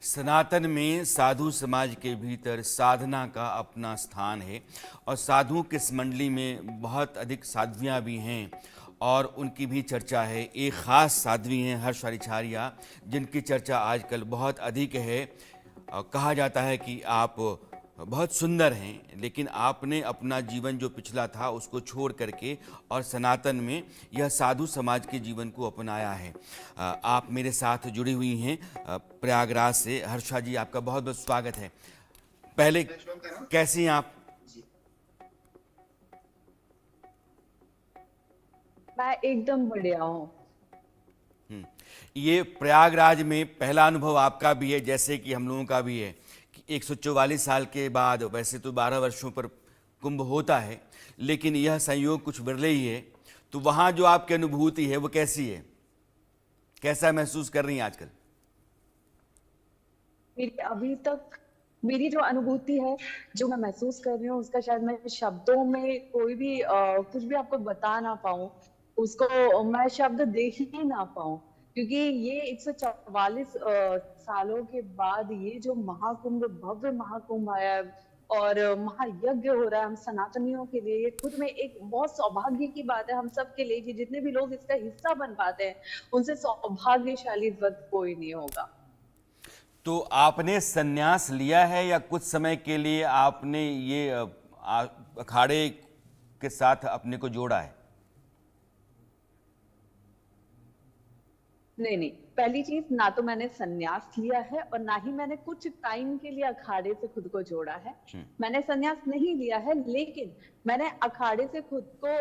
सनातन में साधु समाज के भीतर साधना का अपना स्थान है और साधुओं की इस मंडली में बहुत अधिक साध्वियाँ भी हैं और उनकी भी चर्चा है। एक ख़ास साध्वी हैं हर्ष आचार्य, जिनकी चर्चा आजकल बहुत अधिक है। कहा जाता है कि आप बहुत सुंदर हैं, लेकिन आपने अपना जीवन जो पिछला था उसको छोड़ करके और सनातन में यह साधु समाज के जीवन को अपनाया है। आप मेरे साथ जुड़ी हुई हैं प्रयागराज से। हर्षा जी, आपका बहुत बहुत स्वागत है। पहले कैसी हैं आप? मैं एकदम बढ़िया हूँ। ये प्रयागराज में पहला अनुभव आपका भी है, जैसे कि हम लोगों का भी है कि 144 साल के बाद, वैसे तो 12 वर्षों पर कुंभ होता है, लेकिन यह संयोग कुछ बिरले ही है। तो वहाँ जो आपकी अनुभूति है वो कैसी है? कैसा महसूस कर रही हैं आजकल? मेरी अभी तक मेरी जो अनुभूति है, जो मैं महसूस कर रही हूँ, उसका शायद मैं शब्दों में कोई भी कुछ भी आपको बता ना पाऊँ। उसको मैं शब्द दे ही ना पाऊँ, क्योंकि ये 144 सालों के बाद ये जो महाकुंभ, भव्य महाकुंभ आया है और महायज्ञ हो रहा है हम सनातनियों के लिए, ये खुद में एक बहुत सौभाग्य की बात है हम सब के लिए कि जितने भी लोग इसका हिस्सा बन पाते हैं, उनसे सौभाग्यशाली इस वक्त कोई नहीं होगा। तो आपने संन्यास लिया है या कुछ समय के लिए आपने ये अखाड़े के साथ अपने को जोड़ा है? नहीं नहीं, पहली चीज, ना तो मैंने संन्यास लिया है और ना ही मैंने कुछ टाइम के लिए अखाड़े से खुद को जोड़ा है। मैंने संन्यास नहीं लिया है, लेकिन मैंने अखाड़े से खुद को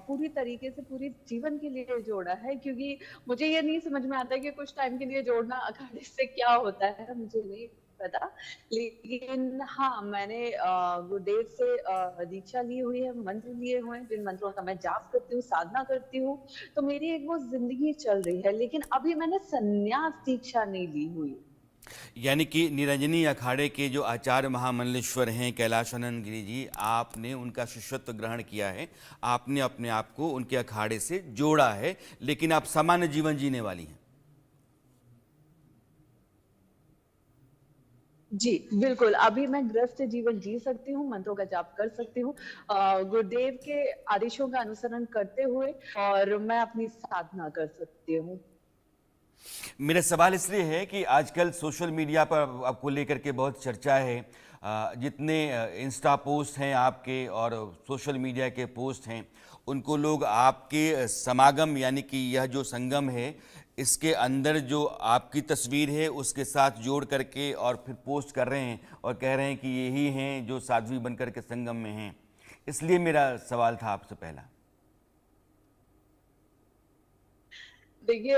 पूरी तरीके से पूरी जीवन के लिए जोड़ा है, क्योंकि मुझे ये नहीं समझ में आता कि कुछ टाइम के लिए जोड़ना अखाड़े से क्या होता है, मुझे नहीं पता। लेकिन हाँ, मैंने गुरुदेव से दीक्षा ली हुई है, मंत्र लिए हुए हैं, जिन मंत्रों का मैं जाप करती हूँ, साधना करती हूँ। तो मेरी एक वो जिंदगी चल रही है, लेकिन अभी मैंने संन्यास दीक्षा नहीं ली हुई। यानी कि निरंजनी अखाड़े के जो आचार्य महामंडलेश्वर हैं कैलाशानंद गिरी जी, आपने उनका शिष्यत्व ग्रहण किया है। आपने अपने आप को उनके अखाड़े से जोड़ा है, लेकिन आप सामान्य जीवन जीने वाली हैं। जी बिल्कुल, अभी मैं गृहस्थ जीवन जी सकती हूँ, मंत्रों का जाप कर सकती हूँ, गुरुदेव के आदेशों का अनुसरण करते हुए, और मैं अपनी साधना कर सकती हूँ। मेरा सवाल इसलिए है कि आजकल सोशल मीडिया पर आपको लेकर के बहुत चर्चा है। जितने इंस्टा पोस्ट हैं आपके और सोशल मीडिया के पोस्ट हैं, उनको लोग आपके समागम यानी कि यह जो संगम है, इसके अंदर जो आपकी तस्वीर है उसके साथ जोड़ करके और फिर पोस्ट कर रहे हैं और कह रहे हैं कि यही हैं जो साध्वी बनकर के संगम में हैं। इसलिए मेरा सवाल था आपसे पहला। देखिए,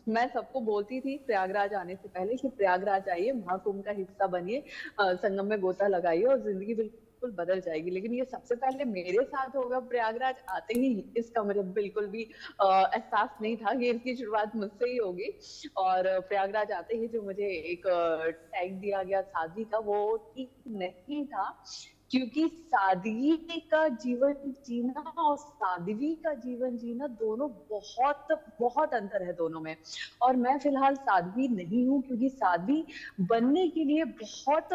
मैं सबको बोलती थी प्रयागराज आने से पहले कि प्रयागराज आइए, महाकुंभ का हिस्सा बनिए, संगम में गोता लगाइए और जिंदगी बिल्कुल बदल जाएगी। लेकिन ये सबसे पहले मेरे साथ होगा। प्रयागराज आते ही इसका मुझे बिल्कुल भी एहसास नहीं था कि इसकी शुरुआत मुझसे ही होगी। और प्रयागराज आते ही जो मुझे एक टैग दिया गया साध्वी का, वो ठीक नहीं था, क्योंकि सादगी का जीवन जीना और साध्वी का जीवन जीना, दोनों बहुत बहुत अंतर है दोनों में। और मैं फिलहाल साध्वी नहीं हूँ, क्योंकि साध्वी बनने के लिए बहुत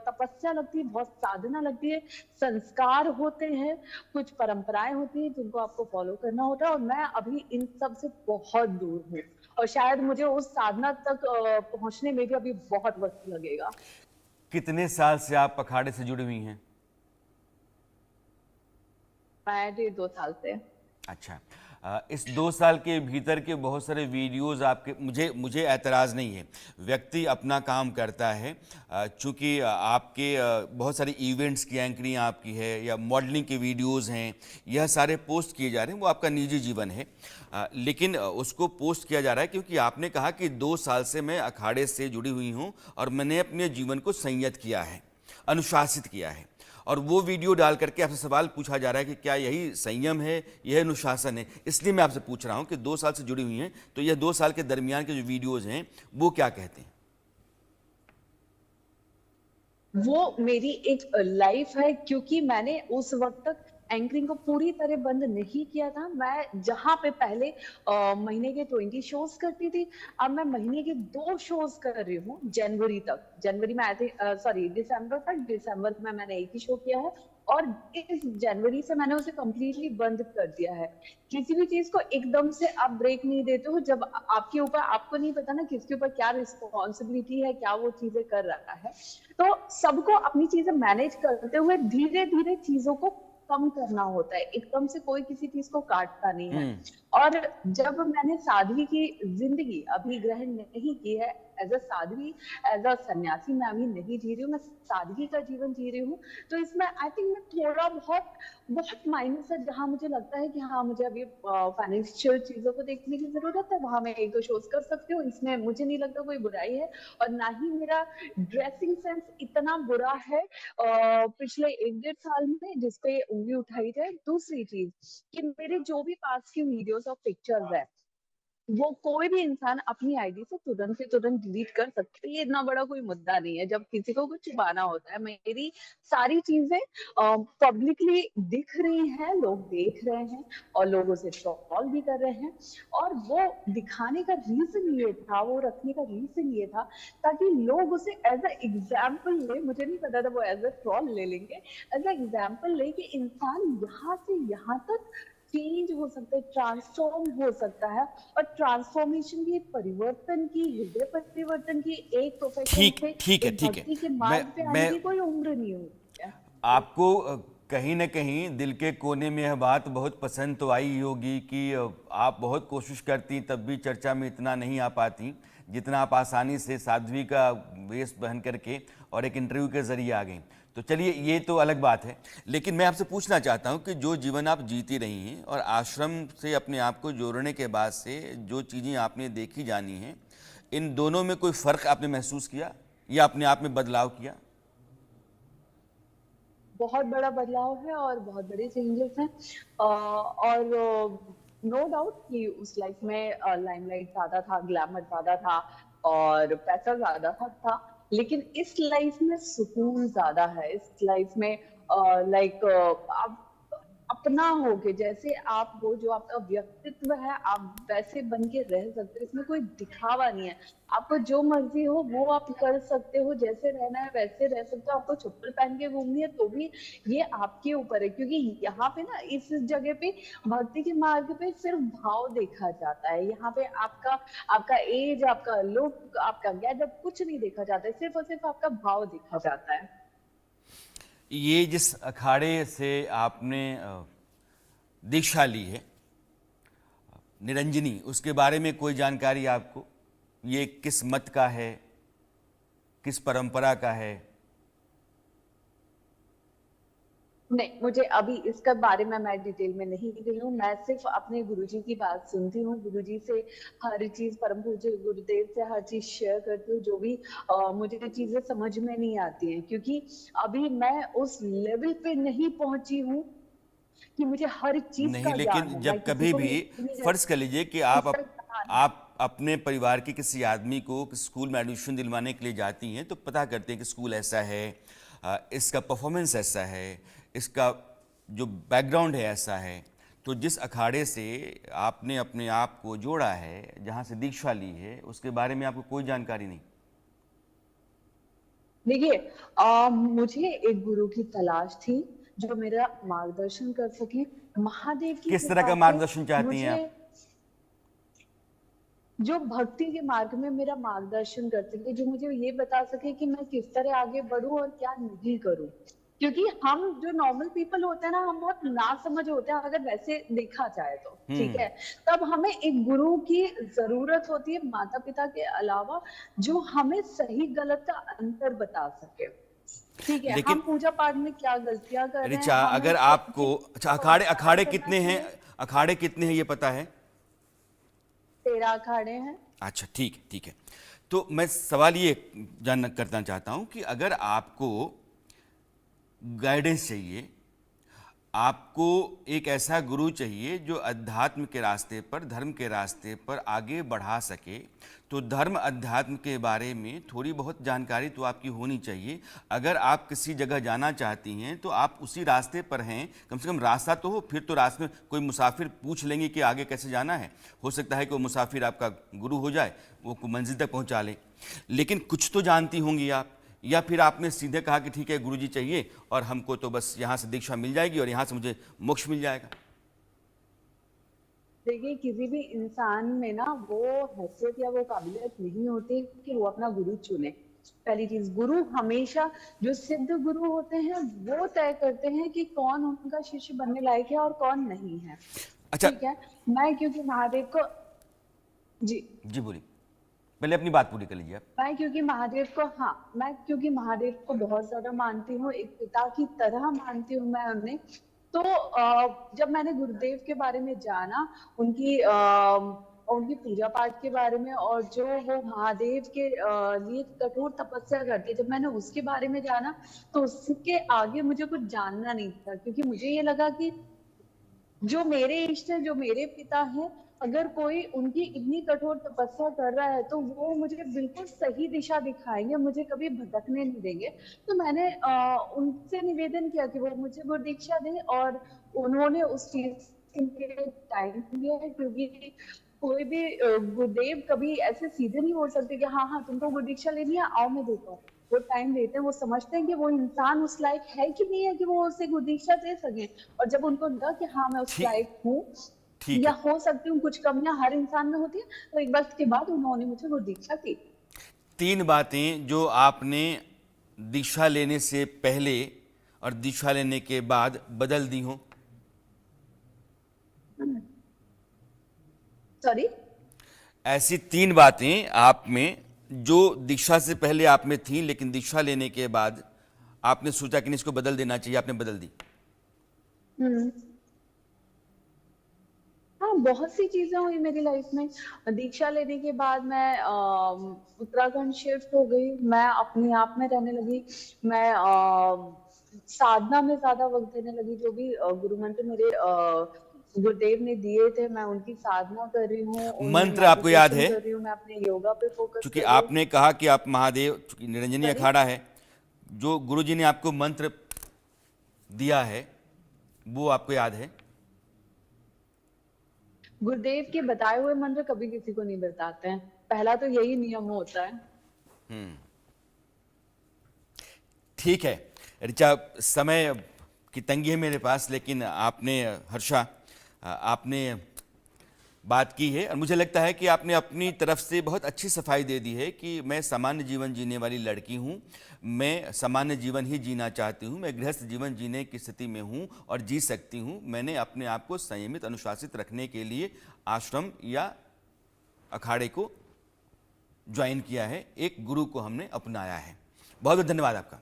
तपस्या लगती है, बहुत साधना लगती है, संस्कार होते हैं, कुछ परंपराएं होती हैं जिनको आपको फॉलो करना होता है, और मैं अभी इन सब से बहुत दूर हूँ। और शायद मुझे उस साधना तक पहुंचने में भी अभी बहुत वक्त लगेगा। कितने साल से आप अखाड़े से जुड़ी हुई हैं? मैं 1.5 साल से। अच्छा। इस 2 साल के भीतर के बहुत सारे वीडियोस आपके, मुझे मुझे ऐतराज़ नहीं है। व्यक्ति अपना काम करता है। चूँकि आपके बहुत सारे इवेंट्स की एंकरिंग आपकी है या मॉडलिंग के वीडियोस हैं, यह सारे पोस्ट किए जा रहे हैं, वो आपका निजी जीवन है। लेकिन उसको पोस्ट किया जा रहा है क्योंकि आपने कहा कि 2 साल से मैं अखाड़े से जुड़ी हुई हूँ और मैंने अपने जीवन को संयत किया है, अनुशासित किया है। और वो वीडियो डाल करके आपसे सवाल पूछा जा रहा है कि क्या यही संयम है, यह अनुशासन है? इसलिए मैं आपसे पूछ रहा हूं कि 2 साल से जुड़ी हुई हैं, तो यह 2 साल के दरमियान के जो वीडियोज हैं वो क्या कहते हैं? वो मेरी एक लाइफ है, क्योंकि मैंने उस वक्त तक एंकरिंग को पूरी तरह बंद नहीं किया था। मैं जहां पे पहले महीने के 20 शोज करती थी, अब मैं महीने के 2 शोज कर रही हूँ जनवरी तक। जनवरी में आई थिंक, सॉरी, दिसंबर तक। दिसंबर में मैंने एक ही शो किया है और इस जनवरी से मैंने उसे कंप्लीटली बंद कर दिया है। किसी भी चीज को एकदम से आप ब्रेक नहीं देते हो जब आपके ऊपर, आपको नहीं पता ना किसके ऊपर क्या रिस्पॉन्सिबिलिटी है, क्या वो चीजें कर रहा है। तो सबको अपनी चीजें मैनेज करते हुए धीरे धीरे चीजों को कम करना होता है। एकदम से कोई किसी चीज को काटता नहीं है। और जब मैंने साध्वी की जिंदगी अभी ग्रहण नहीं की है, एज अ साध्वी, एज अ सन्यासी मैं अभी नहीं जी रही हूँ, मैं सादगी का जीवन जी रही हूँ। तो इसमें आई थिंक मैं थोड़ा बहुत बहुत माइनस है जहां मुझे लगता है कि हाँ, मुझे अभी फाइनेंशियल चीजों को देखने की जरूरत है, वहां मैं एक दो शोज कर सकती हूँ। इसमें मुझे नहीं लगता कोई बुराई है। और ना ही मेरा ड्रेसिंग सेंस इतना बुरा है पिछले 1-1.5 साल में जिसपे उंगली उठाई जाए। दूसरी चीज कि मेरे जो भी पास की वीडियोस और पिक्चर्स है, वो कोई भी इंसान अपनी आईडी से तुरंत से तुरंत डिलीट कर सकता है। ये इतना बड़ा कोई मुद्दा नहीं है जब किसी को कुछ छुपाना होता है। मेरी सारी चीजें पब्लिकली दिख रही हैं, लोग देख रहे हैं और लोग उसे ट्रोल भी कर रहे हैं। और वो दिखाने का रीजन ये था, वो रखने का रीजन ये था ताकि लोग उसे एज अ एग्जाम्पल ले। मुझे नहीं पता था वो एज अ ट्रोल ले लेंगे। एज अ एग्जाम्पल ले कि इंसान यहाँ से यहाँ तक चेंज हो सकता है, ट्रांसफॉर्म हो सकता है। और ट्रांसफॉर्मेशन की, परिवर्तन की, हृदय परिवर्तन की, एक प्रोफेशन ठीक से ठीक है, एक ठीक है। भक्ति के मैं मार्ग पे आने मैं की कोई उम्र नहीं होती है। आपको कहीं न कहीं दिल के कोने में यह बात बहुत पसंद तो आई होगी कि आप बहुत कोशिश करती तब भी चर्चा में इतना नहीं आ पाती जितना आप आसानी से साध्वी का वेश पहन करके और एक इंटरव्यू के ज़रिए आ गई। तो चलिए, ये तो अलग बात है। लेकिन मैं आपसे पूछना चाहता हूँ कि जो जीवन आप जीती रही हैं और आश्रम से अपने आप को जोड़ने के बाद से जो चीज़ें आपने देखी जानी हैं, इन दोनों में कोई फ़र्क आपने महसूस किया या अपने आप में बदलाव किया? बहुत बड़ा बदलाव है और बहुत बड़े चेंजेस हैं। और नो डाउट कि उस लाइफ में लाइमलाइट ज्यादा था, ग्लैमर ज्यादा था और पैसा ज्यादा था। लेकिन इस लाइफ में सुकून ज्यादा है। इस लाइफ में लाइक आप अपना होके, जैसे आप हो, जो आपका व्यक्तित्व है, आप वैसे बन के रह सकते हो। इसमें कोई दिखावा नहीं है। आपको जो मर्जी हो वो आप कर सकते हो, जैसे रहना है वैसे रह सकते हो। आपको चप्पल पहन के घूमनी है तो भी ये आपके ऊपर है। क्योंकि यहाँ पे ना, इस जगह पे, भक्ति के मार्ग पे सिर्फ भाव देखा जाता है। यहाँ पे आपका आपका एज, आपका लुक, आपका गेटअप कुछ नहीं देखा जाता है। सिर्फ और सिर्फ आपका भाव देखा जाता है। ये जिस अखाड़े से आपने दीक्षा ली है, निरंजनी, उसके बारे में कोई जानकारी आपको? ये किस मत का है, किस परंपरा का है? नहीं, मुझे अभी इसके बारे में मैं डिटेल में नहीं गई हूँ। मैं सिर्फ अपने गुरुजी की बात सुनती हूँ, गुरुजी से हर चीज, परम पूज्य गुरुदेव से हर चीज शेयर करती हूँ। जो भी मुझे चीजें समझ में नहीं आती हैं, क्योंकि अभी मैं उस लेवल पे नहीं पहुंची हूँ कि मुझे हर चीज नहीं, का ज्ञान लेकिन हो। मैं जब किसी कभी को भी नहीं फर्ज कर लीजिए कि इसका ज्ञान। आप अपने परिवार के किसी आदमी को स्कूल में एडमिशन दिलवाने के लिए जाती हैं तो पता करते हैं कि स्कूल ऐसा है, इसका परफॉर्मेंस ऐसा है, इसका जो बैकग्राउंड है ऐसा है। तो जिस अखाड़े से आपने अपने आप को जोड़ा है, जहाँ से दीक्षा ली है, उसके बारे में आपको कोई जानकारी नहीं? देखिए, मुझे एक गुरु की तलाश थी जो मेरा मार्गदर्शन कर सके। महादेव की किस तरह कृपा का से मार्गदर्शन चाहती हैं मुझे, आप? जो भक्ति के मार्ग में मेरा मार्गदर्शन कर सके, जो मुझे ये बता सके कि मैं किस तरह आगे बढ़ूं और क्या नहीं करूं। क्योंकि हम जो नॉर्मल पीपल होते हैं ना, हम बहुत नासमझ होते हैं अगर वैसे देखा जाए तो, ठीक है। तब हमें एक गुरु की जरूरत होती है, माता पिता के अलावा, जो हमें सही गलत का अंतर बता सके। ठीक है, लेकिन हम पूजा पाठ में क्या गलतियां कर रहे हैं ऋचा, हमें अगर उसको आपको, ठीक अच्छा, तो अखाड़े अप्लाई अखाड़े करना कितने हैं? चाहिए। अखाड़े कितने हैं ये पता है? 13 अखाड़े हैं। अच्छा, ठीक है, ठीक है। तो मैं सवाल ये जानना करना चाहता हूं कि अगर आपको गाइडेंस चाहिए, आपको एक ऐसा गुरु चाहिए जो अध्यात्म के रास्ते पर, धर्म के रास्ते पर आगे बढ़ा सके। तो धर्म अध्यात्म के बारे में थोड़ी बहुत जानकारी तो आपकी होनी चाहिए। अगर आप किसी जगह जाना चाहती हैं तो आप उसी रास्ते पर हैं, कम से कम रास्ता तो हो। फिर तो रास्ते में कोई मुसाफिर पूछ लेंगे कि आगे कैसे जाना है, हो सकता है कि वो मुसाफिर आपका गुरु हो जाए, वो मंजिल तक पहुंचा ले। लेकिन कुछ तो जानती होंगी आप, या फिर आपने सीधे कहा कि ठीक है गुरुजी चाहिए और हमको तो बस यहाँ से दीक्षा मिल जाएगी और यहाँ से मुझे मोक्ष मिल जाएगा। देखिए, किसी भी इंसान में ना वो हैसियत या वो काबिलियत नहीं होती कि वो अपना गुरु चुने। पहली चीज, गुरु हमेशा जो सिद्ध गुरु होते हैं वो तय करते हैं कि कौन उनका शिष्य बनने लायक है और कौन नहीं है। अच्छा। ठीक है। मैं क्योंकि महादेव को जी जी बोलिए, पहले अपनी बात पूरी कर लीजिए आप। मैं क्योंकि महादेव को बहुत ज्यादा मानती हूँ, एक पिता की तरह मानती हूँ मैं उन्हें। तो जब मैंने गुरुदेव के बारे में जाना, उनकी पूजा पाठ के बारे में, और जो वो महादेव के लिए कठोर तपस्या करते, जब मैंने उसके बारे में जाना, तो उसके आगे मुझे कुछ जानना नहीं था, क्योंकि मुझे ये लगा कि जो मेरे इष्ट है, जो मेरे पिता हैं, अगर कोई उनकी इतनी कठोर तपस्या कर रहा है तो वो मुझे बिल्कुल सही दिशा दिखाएंगे, मुझे कभी भटकने नहीं देंगे। तो मैंने उनसे निवेदन किया कि वो मुझे गुरु दीक्षा दें, और उन्होंने उस चीज के लिए टाइम दिया है, क्योंकि कोई भी गुरुदेव कभी ऐसे सीधे नहीं बोल सकते कि हाँ हाँ तुमको गुरु दीक्षा लेनी है, आओ मैं देता हूँ। वो टाइम देते हैं, वो समझते हैं कि वो इंसान उस लायक है कि नहीं है कि वो उसे गुरु दीक्षा दे सके। और जब उनको लगा कि हाँ मैं उस ठीक लायक हूँ ठीक या है। हो सकती हूँ, कुछ कमियां हर इंसान में होती है, तो एक वक्त के बाद उन्होंने मुझे गुरु दीक्षा दी। 3 बातें जो आपने दीक्षा लेने से पहले और दीक्षा लेने के बाद बदल दी हो। सॉरी। ऐसी 3 बातें आप में जो दीक्षा से पहले आप में थी, लेकिन दीक्षा लेने के बाद आपने सोचा कि नहीं इसको बदल देना चाहिए, आपने बदल दी। हम्म। हाँ, बहुत सी चीजें हुई मेरी लाइफ में। दीक्षा लेने के बाद मैं उत्तराखंड शिफ्ट हो गई, मैं अपने आप में रहने लगी। मैं साधना में ज्यादा वक्त देने लगी। जो भी गुरु मंत्र मेरे गुरुदेव ने दिए थे, मैं उनकी साधना कर रही हूँ, उनमें मंत्र आपको याद मेडिटेशन है? कर रही हूँ, मैं अपने योगा पे फोकस चूंकि कर रही हूँ। आपने कहा कि आप महादेव, चूंकि निरंजनी सॉरी। अखाड़ा है, जो गुरुजी ने आपको मंत्र दिया है वो आपको याद है? गुरुदेव के बताए हुए मंत्र कभी किसी को नहीं बताते हैं, पहला तो यही नियम होता है। ठीक है ऋचा, समय की तंगी है मेरे पास, लेकिन आपने हर्षा, आपने बात की है और मुझे लगता है कि आपने अपनी तरफ से बहुत अच्छी सफाई दे दी है कि मैं सामान्य जीवन जीने वाली लड़की हूँ, मैं सामान्य जीवन ही जीना चाहती हूँ, मैं गृहस्थ जीवन जीने की स्थिति में हूँ और जी सकती हूँ। मैंने अपने आप को संयमित, अनुशासित रखने के लिए आश्रम या अखाड़े को ज्वाइन किया है, एक गुरु को हमने अपनाया है। बहुत बहुत धन्यवाद आपका।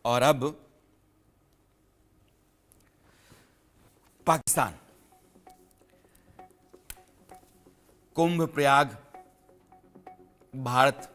और अब पाकिस्तान, कुंभ प्रयाग, भारत